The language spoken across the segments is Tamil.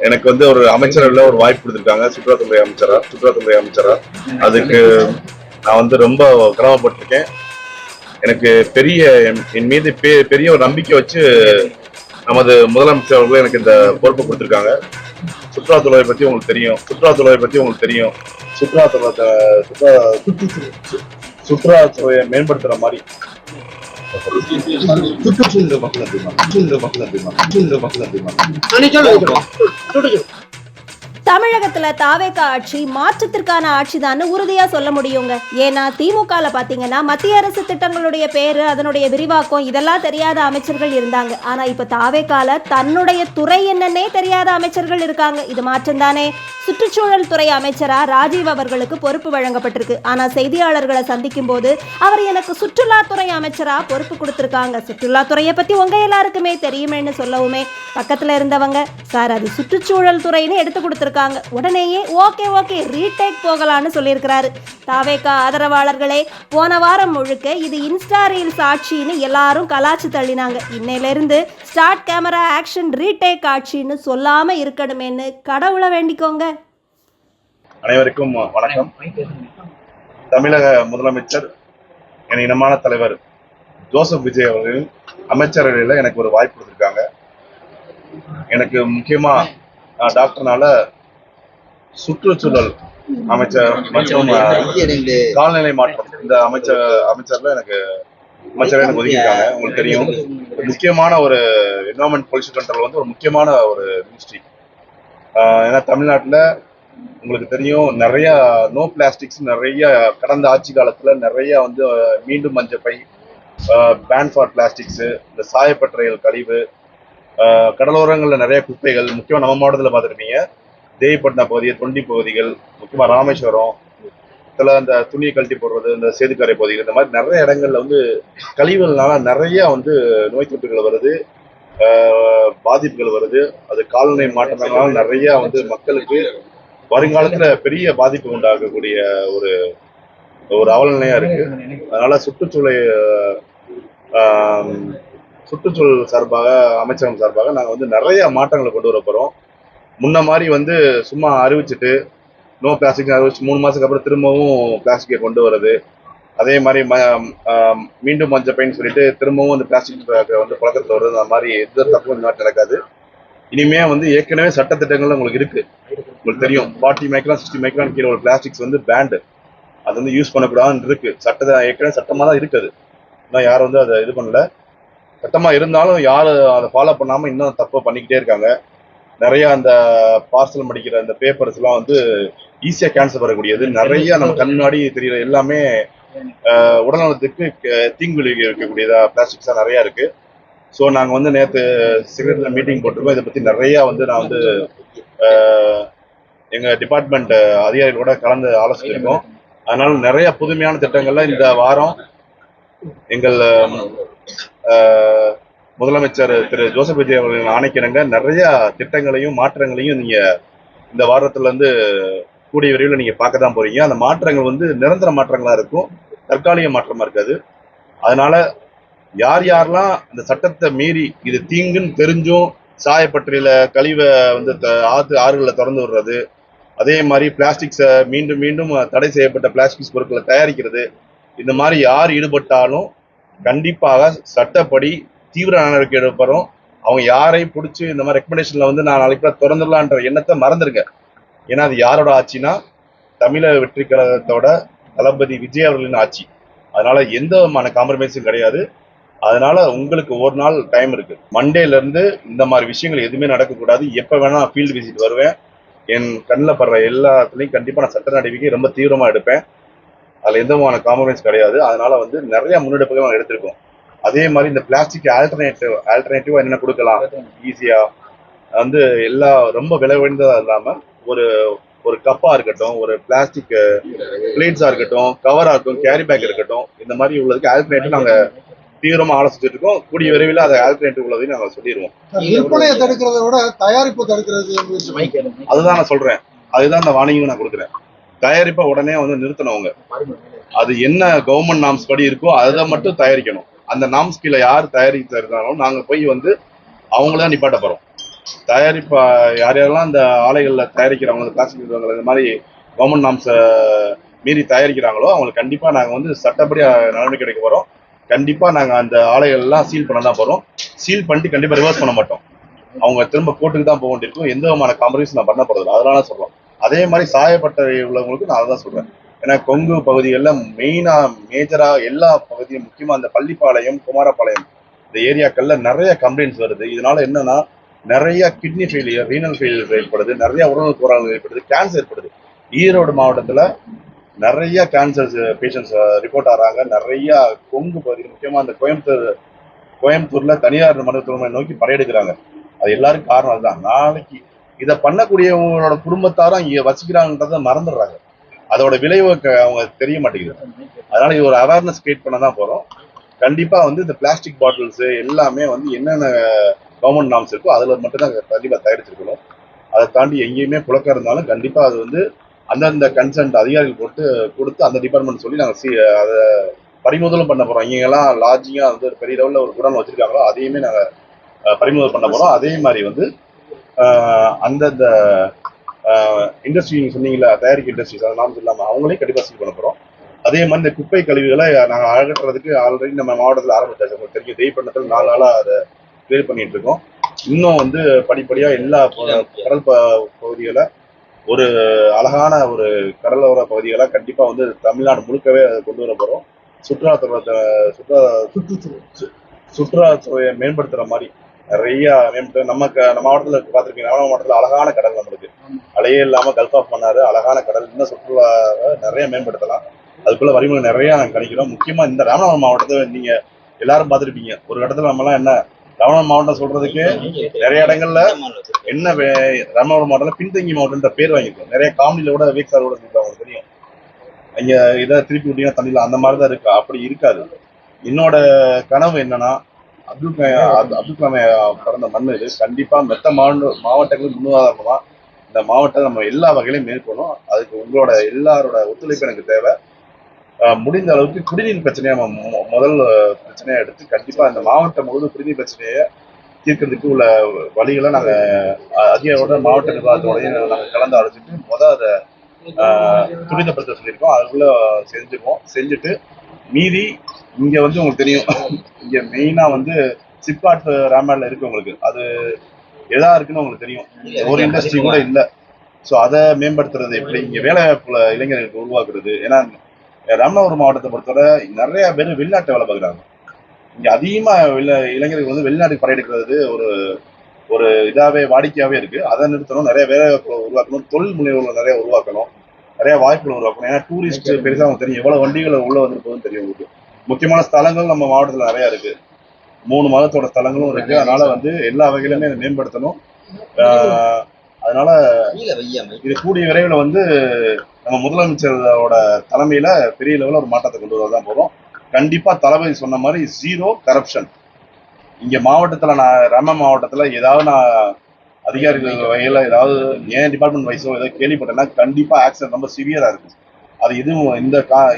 எனக்கு வந்து ஒரு அமைச்சரவையில் ஒரு வாய்ப்பு கொடுத்துருக்காங்க, சுற்றுலாத்துறை அமைச்சரா. அதுக்கு நான் வந்து ரொம்ப கிராமப்பட்டிருக்கேன். எனக்கு என் மீது பெரிய ஒரு நம்பிக்கை வச்சு நமது முதலமைச்சர் அவர்கள் எனக்கு இந்த பொறுப்பை கொடுத்துருக்காங்க. சுற்றுலாத்துறையை பத்தி உங்களுக்கு தெரியும். சுற்றுலாத்துறையை மேம்படுத்துற மாதிரி தமிழகத்துல தாவேக ஆட்சி மாற்றத்திற்கான ஆட்சிதான்னு உறுதியா சொல்ல முடியுங்க. ஏன்னா திமுகல பாத்தீங்கன்னா மத்திய அரசு திட்டங்களுடைய பேரு, அதனுடைய விரிவாக்கம் இதெல்லாம் தெரியாத அமைச்சர்கள் இருந்தாங்க. ஆனா இப்ப தாவேகால தன்னுடைய துறை என்னன்னே தெரியாத அமைச்சர்கள் இருக்காங்க. இது மாற்றம் தானே. சுற்றுச்சூழல் துறை அமைச்சரா ராஜீவ் அவர்களுக்கு பொறுப்பு வழங்கப்பட்டிருக்கு. ஆனா செய்தியாளர்களை சந்திக்கும் போது அவர் எனக்கு சுற்றுலாத்துறை அமைச்சரா பொறுப்பு கொடுத்திருக்காங்க, சுற்றுலாத்துறையை பத்தி உங்க எல்லாருக்குமே தெரியுமேன்னு சொல்லவுமே பக்கத்துல இருந்தவங்க சார் அது சுற்றுச்சூழல் துறைன்னு எடுத்து கொடுத்திருக்காங்க. உடனேயே ஓகே ரீடேக் போகலான்னு சொல்லியிருக்கிறாரு. தாவேகா ஆதரவாளர்களே, போன வாரம் முழுக்க இது இன்ஸ்டா ரீல்ஸ் ஆட்சின்னு எல்லாரும் கலாச்சு தள்ளினாங்க. இன்னையில இருந்து ஸ்டார்ட் கேமரா ஆக்ஷன் ரீடேக் ஆட்சின்னு சொல்லாம இருக்கணுமேன்னு கடவுளை வேண்டிக்கோங்க. அனைவருக்கும் வணக்கம். தமிழக முதலமைச்சர் என் இனமான தலைவர் ஜோசப் விஜய் அவர்களின் அமைச்சரவையில் எனக்கு ஒரு வாய்ப்பு கொடுத்துருக்காங்க. எனக்கு முக்கியமா டாக்டர்னால சுற்றுச்சூழல் அமைச்சர் மற்றும் கால்நிலை மாற்றம் இந்த அமைச்சர்ல எனக்கு ஒதுக்கியிருக்காங்க. உங்களுக்கு தெரியும், முக்கியமான ஒரு என்வரன்மெண்ட் பொல்யூஷன் கண்ட்ரோல் வந்து ஒரு முக்கியமான ஒரு மினிஸ்ட்ரி. ஏன்னா தமிழ்நாட்டில் உங்களுக்கு தெரியும் நிறைய நோ பிளாஸ்டிக்ஸ் நிறைய கடந்த ஆட்சி காலத்துல நிறைய வந்து மீண்டும் மஞ்சப்பை, பேன் ஃபார் பிளாஸ்டிக்ஸ், இந்த சாயப்பட்டறைகள் கழிவு, கடலோரங்கள்ல நிறைய குப்பைகள், முக்கியமா நம்ம மாவட்டத்தில் பார்த்துருப்பீங்க தேவிப்பட்டினம் பகுதி, தொண்டி பகுதிகள், முக்கியமா ராமேஸ்வரம் அந்த துணியை கழட்டி போடுறது, இந்த சேதுக்கரை பகுதிகள், இந்த மாதிரி நிறைய இடங்கள்ல வந்து கழிவுகள்னால நிறைய வந்து நோய் தொற்றுகள் வருது, பாதிப்புகள் வருது. அது காலநிலை மாற்றத்தினால நிறைய வந்து மக்களுக்கு வருங்காலத்துல பெரிய பாதிப்பு உண்டாகக்கூடிய ஒரு அவலநிலையா இருக்கு. அதனால சுற்றுச்சூழல் சார்பாக, அமைச்சகம் சார்பாக நாங்க வந்து நிறைய மாற்றங்களை கொண்டு வர போறோம். முன்ன மாதிரி வந்து சும்மா அறிவிச்சுட்டு நோ பிளாஸ்டிக் அறிவிச்சு 3 மாசத்துக்கு அப்புறம் திரும்பவும் பிளாஸ்டிக்கை கொண்டு வருது, அதே மாதிரி மீண்டும் மஞ்சப்பைன்னு சொல்லிட்டு திரும்பவும் அந்த பிளாஸ்டிக் வந்து புழக்கத்தில் வருது, அந்த மாதிரி எந்த தப்பும் இந்த மாதிரி நடக்காது. இனிமே வந்து ஏற்கனவே சட்டத்திட்டங்கள் உங்களுக்கு இருக்கு. உங்களுக்கு தெரியும் 40 மைக்ரான் 60 மைக்ரான் கீழே ஒரு பிளாஸ்டிக்ஸ் வந்து பேண்டு, அது வந்து யூஸ் பண்ணக்கூடாதுன்னு இருக்கு. ஏற்கனவே சட்டமா தான் இருக்குது, இன்னும் யாரும் வந்து அதை இது பண்ணல. சட்டமா இருந்தாலும் யாரும் அதை ஃபாலோ பண்ணாம இன்னும் தப்பை பண்ணிக்கிட்டே இருக்காங்க. நிறைய அந்த பார்சல் மடிக்கிற அந்த பேப்பர்ஸ் எல்லாம் வந்து ஈஸியா கேன்சர் வரக்கூடியது, நிறைய நம்ம கண்ணாடி தெரியற எல்லாமே உடல்நலத்துக்கு தீங்கு விளைவிக்கக்கூடியதா பிளாஸ்டிக்ஸா நிறைய இருக்கு. ஸோ நாங்கள் வந்து நேற்று செக்ரட்டரியில மீட்டிங் போட்டிருக்கோம். இதை பற்றி நிறையா வந்து நான் வந்து எங்கள் டிபார்ட்மெண்ட் அதிகாரிகளோட கலந்து ஆலோசிச்சிருக்கோம். அதனால நிறைய புதுமையான திட்டங்கள்லாம் இந்த வாரம் எங்கள் முதலமைச்சர் திரு ஜோசப் விஜய் அவர்களின் ஆணைக்கிணங்க நிறைய திட்டங்களையும் மாற்றங்களையும் நீங்க இந்த வாரத்துல இருந்து கூடிய விரைவில் நீங்க பார்க்க தான் போறீங்க. அந்த மாற்றங்கள் வந்து நிரந்தர மாற்றங்களா இருக்கும், தற்காலிக மாற்றமா இருக்காது. அதனால யாரெல்லாம் அந்த சட்டத்தை மீறி இது தீங்குன்னு தெரிஞ்சும் சாயப்பட்டறையில கழிவை வந்து ஆறுகளில் திறந்து விடுறது, அதே மாதிரி பிளாஸ்டிக்ஸை மீண்டும் தடை செய்யப்பட்ட பிளாஸ்டிக்ஸ் பொருட்களை தயாரிக்கிறது, இந்த மாதிரி யார் ஈடுபட்டாலும் கண்டிப்பாக சட்டப்படி தீவிர நடவடிக்கை எடுப்பறோம். அவங்க யாரையும் பிடிச்சி இந்த மாதிரி ரெக்கமெண்டேஷன்ல வந்து நான் நாளைக்கு திறந்துடலான்ற எண்ணத்தை மறந்துருங்க. ஏன்னா அது யாரோட ஆட்சினா தமிழக வெற்றி கழகத்தோட தளபதி விஜய் அவர்களின் ஆட்சி. அதனால எந்த விதமான காம்ப்ரமைஸும் கிடையாது. அதனால உங்களுக்கு ஒரு நாள் டைம் இருக்கு. மண்டேல இருந்து இந்த மாதிரி விஷயங்கள் எதுவுமே நடக்கக்கூடாது. எப்ப வேணா ஃபீல்டு விசிட் வருவேன். என் கண்ணில் படுற எல்லாத்துலையும் கண்டிப்பா நான் சட்ட நடவடிக்கை ரொம்ப தீவிரமா எடுப்பேன். அதுல எந்த விதமான காம்ப்ரமைஸ் கிடையாது. அதனால வந்து நிறைய முன்னெடுப்புகள் நாங்கள் எடுத்திருக்கோம். அதே மாதிரி இந்த பிளாஸ்டிக் ஆல்டர்னேட்டிவா என்னென்ன கொடுக்கலாம் ஈஸியா வந்து எல்லா ரொம்ப விலை உயர்ந்ததா இல்லாம ஒரு கப்பா இருக்கட்டும், ஒரு பிளாஸ்டிக் பிளேட்ஸா இருக்கட்டும், கவரா இருக்கட்டும், கேரி பேக் இருக்கட்டும், இந்த மாதிரி உள்ளதுக்கு ஆல்டர்னேட்டிவ் நாங்க தீவிரமா ஆலோசிச்சுட்டு இருக்கோம். கூடிய விரைவில் அதை ஆல்டர்னேட்டிவ் உள்ளதையும் நாங்க சொல்லிடுவோம். விற்பனையை தடுக்கிறத விட தயாரிப்பு தடுக்கிறது அதுதான் நான் சொல்றேன். அதுதான் இந்த வார்னிங் நான் கொடுக்குறேன். தயாரிப்பை உடனே வந்து நிறுத்தணவங்க, அது என்ன கவர்மெண்ட் நாம்ஸ் படி இருக்கோ அதை மட்டும் தயாரிக்கணும். அந்த நாம்ஸ் கீழே யார் தயாரித்து இருந்தாலும் நாங்க போய் வந்து அவங்களதான் நிப்பாட்ட போறோம். தயாரிப்பு யார் யாரெல்லாம் இந்த ஆலைகளில் தயாரிக்கிறவங்க பிளாஸ்டிக் இந்த மாதிரி கவர்மெண்ட் நாம்ஸை மீறி தயாரிக்கிறாங்களோ அவங்களுக்கு கண்டிப்பாக நாங்கள் வந்து சட்டப்படி நடவடிக்கை எடுக்க போகிறோம். கண்டிப்பாக நாங்கள் அந்த ஆலைகள்லாம் சீல் பண்ண தான் போகிறோம். சீல் பண்ணிட்டு கண்டிப்பாக ரிவர்ஸ் பண்ண மாட்டோம். அவங்க திரும்ப கோர்ட்டுக்கு தான் போக வேண்டியிருக்கும். எந்த விதமான காம்ப்ரமைஸ் நான் பண்ண போகிறது அதனால சொல்கிறோம். அதே மாதிரி சாயப்பட்ட உள்ளவங்களுக்கு நான் அதான் சொல்கிறேன். ஏன்னா கொங்கு பகுதிகளில் மெயினாக மேஜராக எல்லா பகுதியும் முக்கியமாக அந்த பள்ளிப்பாளையம் குமாரப்பாளையம் இந்த ஏரியாக்களில் நிறைய கம்ப்ளைண்ட்ஸ் வருது. இதனால என்னன்னா நிறைய கிட்னி ஃபெயிலியர் ரீனல் ஃபெயிலியர் ஏற்படுது, நிறைய உடல் கோளாறுகள் ஏற்படுது, கேன்சர் ஏற்படுது. ஈரோடு மாவட்டத்தில் நிறைய கேன்சர் பேஷண்ட்ஸ் ரிப்போர்ட் ஆகிறாங்க. நிறைய கொங்கு பகுதி முக்கியமாக அந்த கோயம்புத்தூர்ல தனியார் மருத்துவமனை நோக்கி படையெடுக்கிறாங்க. அது எல்லாருக்கும் காரணம் அதுதான். நாளைக்கு இதை பண்ணக்கூடியவங்களோட குடும்பத்தாரும் இங்க வசிக்கிறாங்கன்றத மறந்துடுறாங்க. அதோட விளைவு அவங்க தெரிய மாட்டேங்குது. அதனால இது ஒரு அவேர்னஸ் கிரியேட் பண்ண தான் போறோம். கண்டிப்பா வந்து இந்த பிளாஸ்டிக் பாட்டில்ஸ் எல்லாமே வந்து என்னென்ன கவர்மெண்ட் நாம்ஸ் இருக்கோ அதுல மட்டும்தான் கண்டிப்பா தயாரிச்சிருக்கணும். அதை தாண்டி எங்கேயுமே புழக்கம் இருந்தாலும் கண்டிப்பா அது வந்து அந்தந்த கன்சர்ன்ட் அதிகாரிகள் போட்டு கொடுத்து அந்த டிபார்ட்மெண்ட் சொல்லி நாங்கள் அதை பறிமுதலும் பண்ண போறோம். இங்கெல்லாம் லாட்ஜிங்கா வந்து பெரிய லெவலில் ஒரு குடோன் வச்சிருக்காங்களோ அதையுமே நாங்கள் பறிமுதல் பண்ண போறோம். அதே மாதிரி வந்து அந்தந்த இண்டஸ்ட்ரி சொன்னீங்களா தயாரிக்க இண்டஸ்ட்ரீஸ் அதை நாம இல்லாமல் அவங்களையும் கண்டிப்பாக சீல் பண்ண போறோம். அதே மாதிரி இந்த குப்பை கழிவுகளை நாங்கள் அகற்றுறதுக்கு ஆல்ரெடி நம்ம மாவட்டத்தில் ஆரம்பிச்சாச்சு. உங்களுக்கு தெரியும் தெய்வப்பண்ணத்தில் 4 நாளாக அதை கிளியர் பண்ணிட்டு இருக்கோம். இன்னும் வந்து படிப்படியாக எல்லா கடல் பகுதிகளை ஒரு அழகான ஒரு கடலோர பகுதிகளை கண்டிப்பாக வந்து தமிழ்நாடு முழுக்கவே கொண்டு வர போகிறோம். சுற்றுலாத்துறையை மேம்படுத்துகிற மாதிரி நிறைய மேம்பட்டு நம்ம மாவட்டத்தில் பார்த்துருக்கீங்க. ராமநாதபுரம் மாவட்டத்தில் அழகான கடல் நம்மளுக்கு அலையே இல்லாமல் கல்ஃப் ஆஃப் பண்ணாரு அழகான கடல். இன்னும் சுற்றுலாவை நிறைய மேம்படுத்தலாம். அதுக்குள்ள வரிமுறை நிறைய நாங்கள் கணிக்கிறோம். முக்கியமாக இந்த ராமநாதபுரம் மாவட்டத்தை நீங்க எல்லாரும் பார்த்துருப்பீங்க. ஒரு இடத்துல நம்மலாம் என்ன ராமநாதபுரம் மாவட்டம் சொல்றதுக்கு நிறைய இடங்கள்ல என்ன ராமநாதபுரம் மாவட்டத்தில் பின்தங்கி மாவட்டம்ன்ற பேர் வாங்கியிருக்கோம். நிறைய காமெடியில கூட வீக்ஸார் கூட அவங்களுக்கு தெரியும். இங்க இதை திருப்பி விட்டீங்கன்னா தண்ணியில் அந்த மாதிரி தான் இருக்கு. அப்படி இருக்காது. என்னோட கனவு என்னன்னா அப்துல் கலாம் பிறந்த மண் இது. கண்டிப்பா மெத்த மாவட்டங்களுக்கு முன்னுதாரணமா இந்த மாவட்டம் நம்ம எல்லா வகையிலையும் மேற்கொள்ளும். அதுக்கு உங்களோட எல்லாரோட ஒத்துழைப்பு எனக்கு தேவை. முடிந்த அளவுக்கு குடிநீர் பிரச்சனையை நம்ம முதல் பிரச்சனையா எடுத்து கண்டிப்பா இந்த மாவட்டம் முழுவதும் குடிநீர் பிரச்சனையை தீர்க்கிறதுக்கு உள்ள வழிகளை நாங்க அதிகாரியோட மாவட்ட நிர்வாகத்தோடையும் நாங்கள் கலந்து ஆலோசிச்சுட்டு அதை துரிதப்படுத்த சொல்லியிருக்கோம். அதுக்குள்ள செஞ்சுட்டு மீதி இங்க வந்து உங்களுக்கு தெரியும் இங்க மெயினா வந்து சிப்காட் ராமேட்ல இருக்கு. உங்களுக்கு அது எதா இருக்குன்னு உங்களுக்கு தெரியும். ஒரு இண்டஸ்ட்ரி கூட இல்ல. ஸோ அதை மேம்படுத்துறது எப்படி, இங்க வேலைவாய்ப்புல இளைஞர்களுக்கு உருவாக்குறது. ஏன்னா ராமநாதபுரம் மாவட்டத்தை பொறுத்தவரை நிறைய பேர் வெளிநாட்டு வேலை பார்க்குறாங்க. இங்க அதிகமா இளைஞர்கள் வந்து வெளிநாட்டுக்கு படையெடுக்கிறது ஒரு இதாவே வாடிக்கையாவே இருக்கு. அதை நிறுத்தணும். நிறைய வேலைவாய்ப்பு உருவாக்கணும். தொழில் முனைவோர்கள் நிறைய உருவாக்கணும். நிறைய வாய்ப்புகள் உருவாக்கணும். ஏன்னா டூரிஸ்ட் பெருசா உங்களுக்கு தெரியும் எவ்வளவு வண்டிகள் உள்ள வந்துருப்பதுன்னு தெரியும். உங்களுக்கு முக்கியமான ஸ்தலங்கள் நம்ம மாவட்டத்தில் நிறைய இருக்கு. 3 மதத்தோட ஸ்தலங்களும் இருக்கு. அதனால வந்து எல்லா வகையிலுமே அதை மேம்படுத்தணும். அதனால இது கூடிய விரைவில் வந்து நம்ம முதலமைச்சரோட தலைமையில பெரிய லெவலில் ஒரு மாற்றத்தை கொண்டு வரதான் போறோம். கண்டிப்பா தளபதி சொன்ன மாதிரி 0 கரப்ஷன். இங்க மாவட்டத்துல ராம மாவட்டத்துல ஏதாவது அதிகாரிகள் வகையில ஏதாவது ஏன் டிபார்ட்மெண்ட் வைஸோ ஏதாவது கேள்விப்பட்டேன்னா கண்டிப்பா ஆக்ஷன் ரொம்ப சிவியரா இருக்கு. அது இதுவும்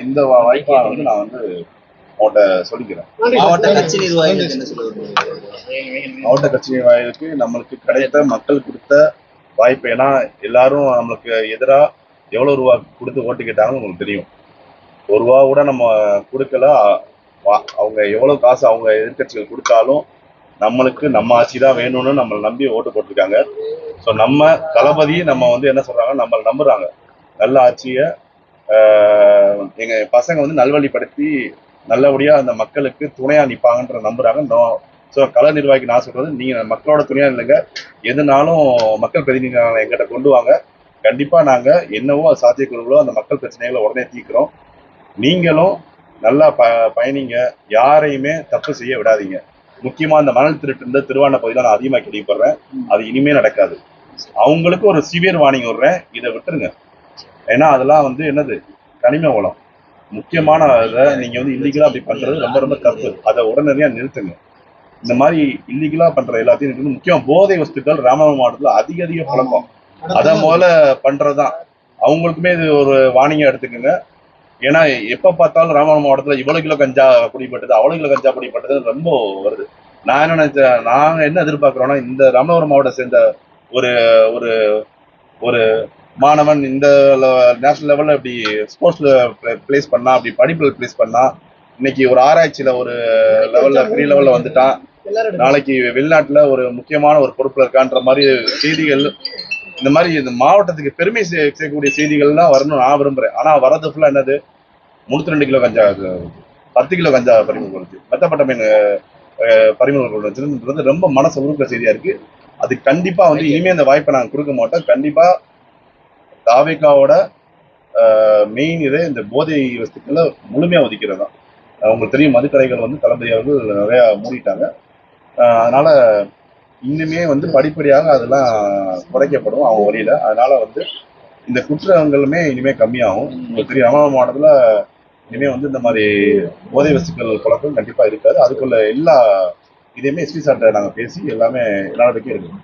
இந்த வாய்ப்பா வந்து நான் வந்து அவங்கள்ட்ட சொல்லிக்கிறேன். மாவட்ட கட்சி நிர்வாகிகளுக்கு நம்மளுக்கு கிடைத்த மக்கள் கொடுத்த வாய்ப்பு. ஏன்னா எல்லாரும் நம்மளுக்கு எதிராக எவ்வளவு ரூபா கொடுத்து ஓட்டு கேட்டாங்கன்னு உங்களுக்கு தெரியும். ₹1 கூட நம்ம கொடுக்கல. அவங்க எவ்வளவு காசு அவங்க எதிர்கட்சிகள் கொடுத்தாலும் நம்மளுக்கு நம்ம ஆட்சி தான் வேணும்னு நம்மளை நம்பி ஓட்டு போட்டிருக்காங்க. ஸோ நம்ம தளபதி நம்ம வந்து என்ன சொல்றாங்க, நம்மளை நம்புறாங்க. நல்ல ஆட்சியை எங்க பசங்க வந்து நல்வழிப்படுத்தி நல்லபடியா அந்த மக்களுக்கு துணையா நிற்பாங்கன்ற நம்புறாங்க. ஸோ கள நிர்வாகி நான் சொல்றது, நீங்க மக்களோட துணையா இல்லைங்க, எதுனாலும் மக்கள் பிரதிநிதிகளை எங்கிட்ட கொண்டு வாங்க. கண்டிப்பா நாங்க என்னவோ சாத்தியக்குழுவோ அந்த மக்கள் பிரச்சனைகளை உடனே தீர்க்கிறோம். நீங்களும் நல்லா பயணிங்க. யாரையுமே தப்பு செய்ய விடாதீங்க. முக்கியமா இந்த மணல் திருட்டு திருவான பகுதியில் நான் அதிகமாக கேள்விப்படுறேன். அது இனிமே நடக்காது. அவங்களுக்கு ஒரு சிவியர் வார்னிங் விடுறேன், இதை விட்டுருங்க. ஏன்னா அதெல்லாம் வந்து என்னது கனிம வளம். முக்கியமான இதை நீங்க வந்து இல்லீகலா அப்படி பண்றது ரொம்ப ரொம்ப தப்பு. அதை உடனடியா நிறுத்துங்க. இந்த மாதிரி இல்லீகலா பண்ற எல்லாத்தையும் நிறுத்தணும். முக்கியம் போதை வஸ்துக்கள் ராமநாதபுரம் மாவட்டத்தில் அதிக பழக்கம். அதை முதல்ல பண்றதுதான். அவங்களுக்குமே இது ஒரு வார்னிங்கா எடுத்துக்கோங்க. ஏன்னா எப்ப பார்த்தாலும் ராமநாதபுரம் மாவட்டத்தில் இவ்வளவு கிலோ கஞ்சா பிடிப்பட்டது, அவ்வளவு கிலோ கஞ்சா பிடிப்பட்டது ரொம்ப வருது. நான் என்ன நினைச்சேன், நாங்க என்ன எதிர்பார்க்கிறோம்னா இந்த ராமநாதபுரம் மாவட்டத்தை சேர்ந்த ஒரு ஒரு ஒரு மாணவன் இந்த நேஷனல் லெவல்ல இப்படி ஸ்போர்ட்ஸ்ல பிளேஸ் பண்ணா, அப்படி படிப்புல பிளேஸ் பண்ணா, இன்னைக்கு ஒரு ஆராய்ச்சியில ஒரு லெவல்ல பெரிய லெவல்ல வந்துட்டான், நாளைக்கு வெளிநாட்டுல ஒரு முக்கியமான ஒரு பொறுப்புல இருக்கான்ற மாதிரி செய்திகள், இந்த மாதிரி இந்த மாவட்டத்துக்கு பெருமை சேர்க்கக்கூடிய செய்திகள்லாம் வரணும் நான் விரும்புறேன். ஆனா வரது ஃபுல்லா என்னது, 32 கிலோ கஞ்சா, 10 கிலோ கஞ்சா பறிமுதல் கொடுத்து மெத்தப்பட்ட மீன் பறிமுதல் கொண்டு வச்சிருந்தது ரொம்ப மனசு உருக்குற செய்தியா இருக்கு. அது கண்டிப்பா வந்து இனிமே இந்த வாய்ப்பை நாங்க கொடுக்க மாட்டோம். கண்டிப்பா தாவேகாவோட மெயின் இதே இந்த போதை வஸ்துக்களை முழுமையா ஒதுக்கிறது தான். உங்களுக்கு தெரியும், மதுக்கடைகள் வந்து தளபதி அவர்கள் நிறைய மூடிட்டாங்க. அதனால இன்னுமே வந்து படிப்படியாக அதெல்லாம் குறைக்கப்படும் அவங்க வழியில. அதனால வந்து இந்த குற்றங்களுமே இனிமே கம்மியாகும். உங்களுக்கு தெரியும், ராமநாதபுரம் மாவட்டத்துல இனிமே வந்து இந்த மாதிரி போதை வஸ்துக்கள் பழக்கம் கண்டிப்பா இருக்காது. அதுக்குள்ள எல்லா இதையுமே எஸ்பி சார்ட்ட நாங்க பேசி எல்லாமே நடவடிக்கை எடுக்கணும்.